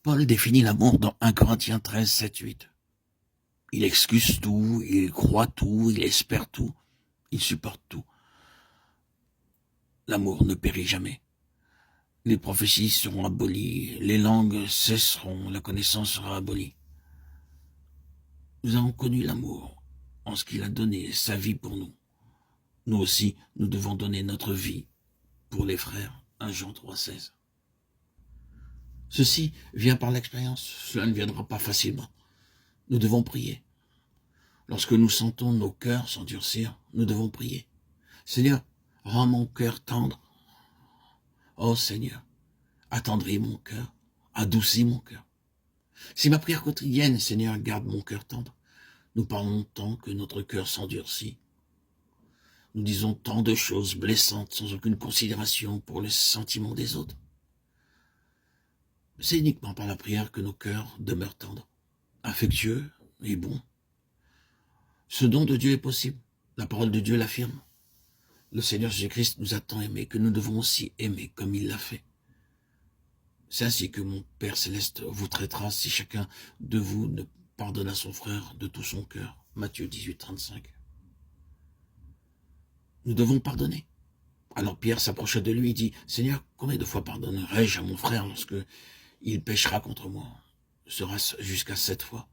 Paul définit l'amour dans 1 Corinthiens 13, 7, 8. Il excuse tout, il croit tout, il espère tout, il supporte tout. L'amour ne périt jamais. Les prophéties seront abolies, les langues cesseront, la connaissance sera abolie. Nous avons connu l'amour en ce qu'il a donné sa vie pour nous. Nous aussi, nous devons donner notre vie pour les frères. 1 Jean 3, 16. Ceci vient par l'expérience, cela ne viendra pas facilement. Nous devons prier. Lorsque nous sentons nos cœurs s'endurcir, nous devons prier. Seigneur, rends mon cœur tendre. Oh Seigneur, attendris mon cœur, adoucis mon cœur. Si ma prière quotidienne, Seigneur, garde mon cœur tendre, nous parlons tant que notre cœur s'endurcit. Nous disons tant de choses blessantes sans aucune considération pour les sentiments des autres. C'est uniquement par la prière que nos cœurs demeurent tendres, affectueux et bons. Ce don de Dieu est possible. La parole de Dieu l'affirme. Le Seigneur Jésus-Christ nous a tant aimés que nous devons aussi aimer comme il l'a fait. C'est ainsi que mon Père Céleste vous traitera si chacun de vous ne pardonne à son frère de tout son cœur. Matthieu 18, 35. Nous devons pardonner. Alors Pierre s'approcha de lui et dit, « Seigneur, combien de fois pardonnerai-je à mon frère lorsque il péchera contre moi? Sera-ce jusqu'à 7 fois ?»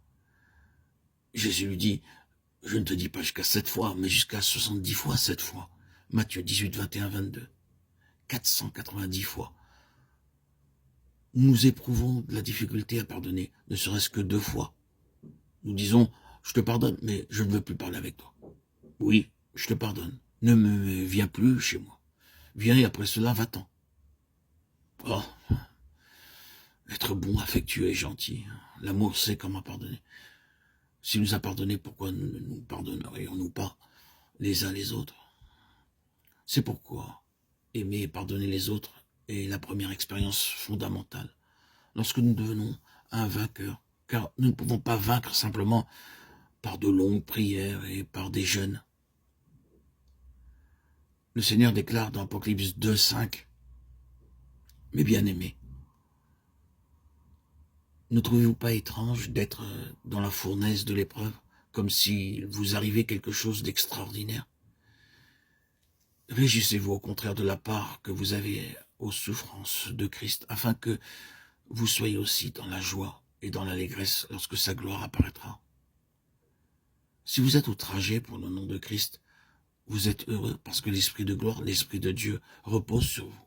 Jésus lui dit, « Je ne te dis pas jusqu'à 7 fois, mais jusqu'à 70 fois 7 fois. » Matthieu 18, 21, 22. 490 fois. Nous éprouvons de la difficulté à pardonner, ne serait-ce que 2 fois. Nous disons, je te pardonne, mais je ne veux plus parler avec toi. Oui, je te pardonne. Ne me viens plus chez moi. Viens et après cela, va-t'en. Oh, être bon, affectueux et gentil. L'amour sait comment pardonner. S'il nous a pardonné, pourquoi ne nous pardonnerions-nous pas les uns les autres? C'est pourquoi aimer et pardonner les autres est la première expérience fondamentale. Lorsque nous devenons un vainqueur, car nous ne pouvons pas vaincre simplement par de longues prières et par des jeûnes. Le Seigneur déclare dans Apocalypse 2, 5, « Mes bien-aimés, ne trouvez-vous pas étrange d'être dans la fournaise de l'épreuve, comme s'il vous arrivait quelque chose d'extraordinaire? Réjouissez-vous au contraire de la part que vous avez aux souffrances de Christ, afin que vous soyez aussi dans la joie et dans l'allégresse lorsque sa gloire apparaîtra. Si vous êtes outragés pour le nom de Christ, vous êtes heureux parce que l'Esprit de gloire, l'Esprit de Dieu repose sur vous.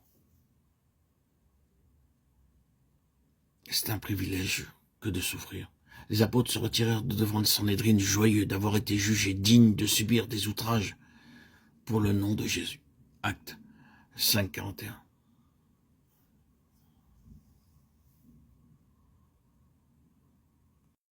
C'est un privilège que de souffrir. Les apôtres se retirèrent de devant le Sanhédrin joyeux d'avoir été jugés dignes de subir des outrages pour le nom de Jésus. Actes 5, 41.